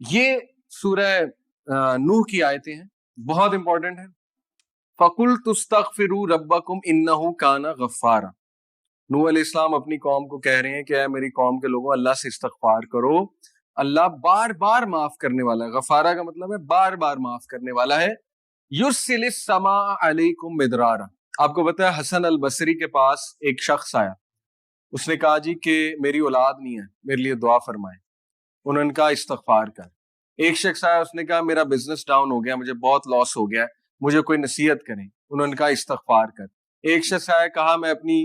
یہ سورہ نوح کی آیتیں ہیں، بہت امپورٹنٹ ہیں. فَقُلْتُ اسْتَغْفِرُوا رَبَّكُمْ إِنَّهُ كَانَ غَفَّارًا. نوح علیہ السلام اپنی قوم کو کہہ رہے ہیں کہ اے میری قوم کے لوگوں، اللہ سے استغفار کرو، اللہ بار بار معاف کرنے والا ہے. غفارہ کا مطلب ہے بار بار معاف کرنے والا ہے. یرسل السماء علیکم مدرارا. آپ کو پتا ہے حسن البصری کے پاس ایک شخص آیا، اس نے کہا جی کہ میری اولاد نہیں ہے، میرے لیے دعا فرمائیں. انہوں نے کہا استغفار کر. ایک شخص آیا، اس نے کہا میرا بزنس ڈاؤن ہو گیا، مجھے بہت لاس ہو گیا، مجھے کوئی نصیحت کریں. انہوں نے کہا استغفار کر. ایک شخص آیا، کہا میں اپنی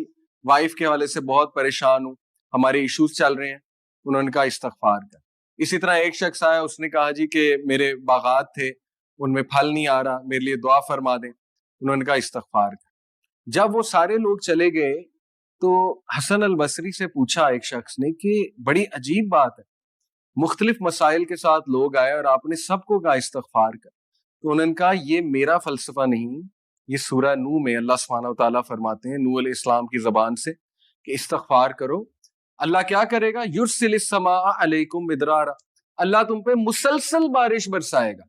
وائف کے حوالے سے بہت پریشان ہوں، ہمارے ایشوز چل رہے ہیں. انہوں نے کہا استغفار کر. اسی طرح ایک شخص آیا، اس نے کہا جی کہ میرے باغات تھے، ان میں پھل نہیں آ رہا، میرے لیے دعا فرما دیں. انہوں نے کہا استغفار کر. جب وہ سارے لوگ چلے گئے تو حسن البصری سے پوچھا ایک شخص نے کہ بڑی عجیب بات ہے، مختلف مسائل کے ساتھ لوگ آئے اور آپ نے سب کو کہا استغفار کر. تو انہوں نے کہا یہ میرا فلسفہ نہیں، یہ سورہ نوح میں اللہ سبحانہ و تعالیٰ فرماتے ہیں نوح علیہ السلام کی زبان سے کہ استغفار کرو. اللہ کیا کرے گا؟ یرسل السماء علیکم مدرارا. اللہ تم پہ مسلسل بارش برسائے گا.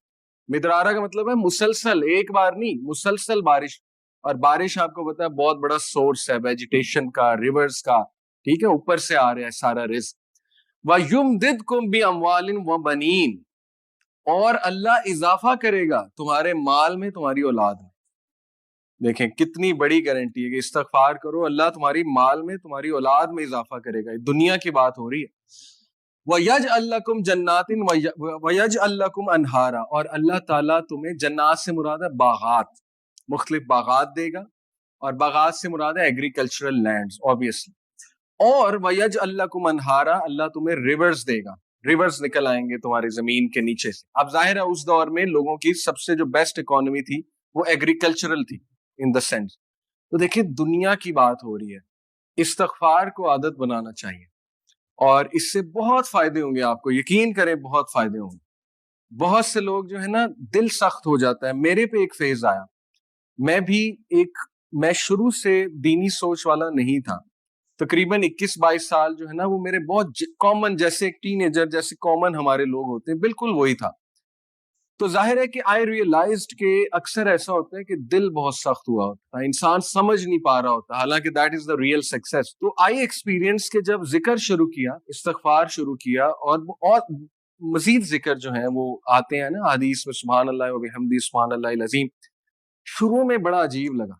مدرارا کا مطلب ہے مسلسل، ایک بار نہیں، مسلسل بارش. اور بارش آپ کو پتا ہے بہت بڑا سورس ہے ویجیٹیشن کا، ریورز کا، ٹھیک ہے، اوپر سے آ رہا ہے سارا رزق. وَيُمْدِدْكُمْ بِأَمْوَالٍ وَبَنِينَ. اور اللہ اضافہ کرے گا تمہارے مال میں، تمہاری اولاد میں. دیکھیں کتنی بڑی گارنٹی ہے کہ استغفار کرو، اللہ تمہاری مال میں، تمہاری اولاد میں اضافہ کرے گا. دنیا کی بات ہو رہی ہے. وَيَجْعَلْ لَكُمْ جَنَّاتٍ وَيَجْعَلْ لَكُمْ أَنْهَارًا. اور اللہ تعالیٰ تمہیں، جنات سے مراد ہے باغات، مختلف باغات دے گا، اور باغات سے مراد ہے ایگریکلچرل لینڈز obviously. اور وَيَجْعَلْ لَكُمْ أَنْهَارًا. اللہ تمہیں ریورز دے گا، ریورز نکل آئیں گے تمہاری زمین کے نیچے سے. اب ظاہر ہے اس دور میں لوگوں کی سب سے جو بیسٹ اکانومی تھی وہ ایگریکلچرل تھی ان دا سینس. تو دیکھیں دنیا کی بات ہو رہی ہے. استغفار کو عادت بنانا چاہیے اور اس سے بہت فائدے ہوں گے آپ کو، یقین کریں بہت فائدے ہوں گے. بہت سے لوگ جو ہے نا دل سخت ہو جاتا ہے. میرے پہ ایک فیز آیا، میں شروع سے دینی سوچ والا نہیں تھا. تقریباً 21-22 سال جو ہے نا وہ میرے بہت کامن، جیسے ایک ٹین ایجر جیسے کامن ہمارے لوگ ہوتے ہیں، بالکل وہی تھا. تو ظاہر ہے کہ آئی ریئلائزڈ کہ اکثر ایسا ہوتا ہے کہ دل بہت سخت ہوا ہوتا ہے، انسان سمجھ نہیں پا رہا ہوتا، حالانکہ that is the real success. تو آئی ایکسپیرینس کہ جب ذکر شروع کیا، استغفار شروع کیا، اور مزید ذکر جو ہیں وہ آتے ہیں نا حدیث میں، سبحان اللہ و بحمدہ سبحان اللہ العظیم. شروع میں بڑا عجیب لگا.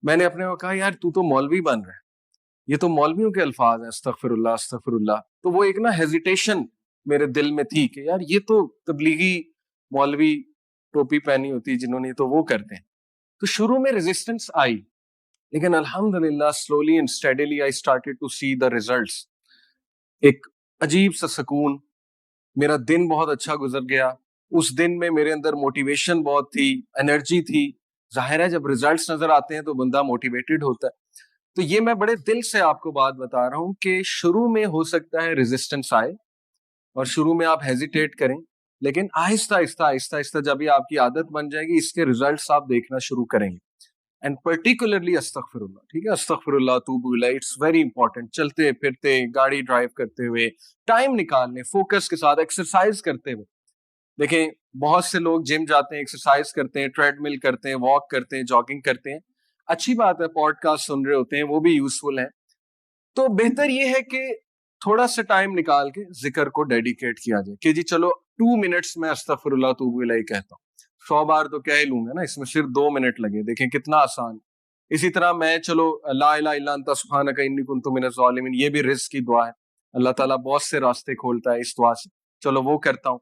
میں نے اپنے کو کہا یار تو مولوی بن رہا ہے، یہ تو مولویوں کے الفاظ ہیں، استغفر اللہ استغفر اللہ. تو وہ ایک نا ہیزیٹیشن میرے دل میں تھی کہ یار یہ تو تبلیغی مولوی ٹوپی پہنی ہوتی جنہوں نے، تو وہ کرتے ہیں. تو شروع میں ریزسٹنس آئی، لیکن الحمدللہ slowly and steadily I started to see the results. ایک عجیب سا سکون، میرا دن بہت اچھا گزر گیا. اس دن میں میرے اندر موٹیویشن بہت تھی، انرجی تھی. ظاہر ہے جب ریزلٹس نظر آتے ہیں تو بندہ موٹیویٹڈ ہوتا ہے. تو یہ میں بڑے دل سے آپ کو بات بتا رہا ہوں کہ شروع میں ہو سکتا ہے ریزسٹنس آئے اور شروع میں آپ ہیزیٹیٹ کریں، لیکن آہستہ آہستہ جب یہ آپ کی عادت بن جائے گی، اس کے ریزلٹس آپ دیکھنا شروع کریں گے. اینڈ پرٹیکولرلی استغفر اللہ، ٹھیک ہے، استغفر اللہ توب الیہ، اٹس ویری امپورٹنٹ. چلتے پھرتے، گاڑی ڈرائیو کرتے ہوئے ٹائم نکالنے، فوکس کے ساتھ ایکسرسائز کرتے ہوئے. دیکھیں بہت سے لوگ جم جاتے ہیں، ایکسرسائز کرتے ہیں، ٹریڈ مل کرتے ہیں، واک کرتے ہیں، جاگنگ کرتے ہیں، اچھی بات ہے، پوڈ کاسٹ سن رہے ہوتے ہیں، وہ بھی یوزفل ہیں. تو بہتر یہ ہے کہ تھوڑا سا ٹائم نکال کے ذکر کو ڈیڈیکیٹ کیا جائے کہ جی چلو 2 منٹس میں استغفر اللہ توب الیہ کہتا ہوں. 100 بار تو کہہ لوں گا نا، اس میں صرف 2 منٹ لگے. دیکھیں کتنا آسان. اسی طرح میں چلو لا الہ الا انت سبحانک انی کنت من الظالمین، یہ بھی رزق کی دعا ہے، اللہ تعالیٰ بہت سے راستے کھولتا ہے اس دعا سے، چلو وہ کرتا ہوں.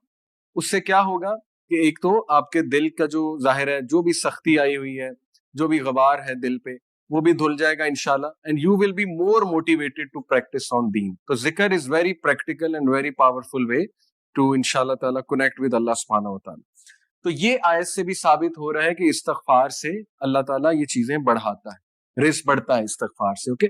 اس سے کیا ہوگا کہ ایک تو آپ کے دل کا جو ظاہر ہے جو بھی سختی آئی ہوئی ہے، جو بھی غبار ہے دل پہ، وہ بھی دھل جائے گا انشاءاللہ. And you will be more motivated to practice on دین. تو ذکر is very practical and very powerful way to انشاءاللہ تعالیٰ کنیکٹ ود اللہ سبحانہ و تعالیٰ. تو یہ آیت سے بھی ثابت ہو رہا ہے کہ استغفار سے اللہ تعالیٰ یہ چیزیں بڑھاتا ہے، رزق بڑھتا ہے استغفار سے. اوکے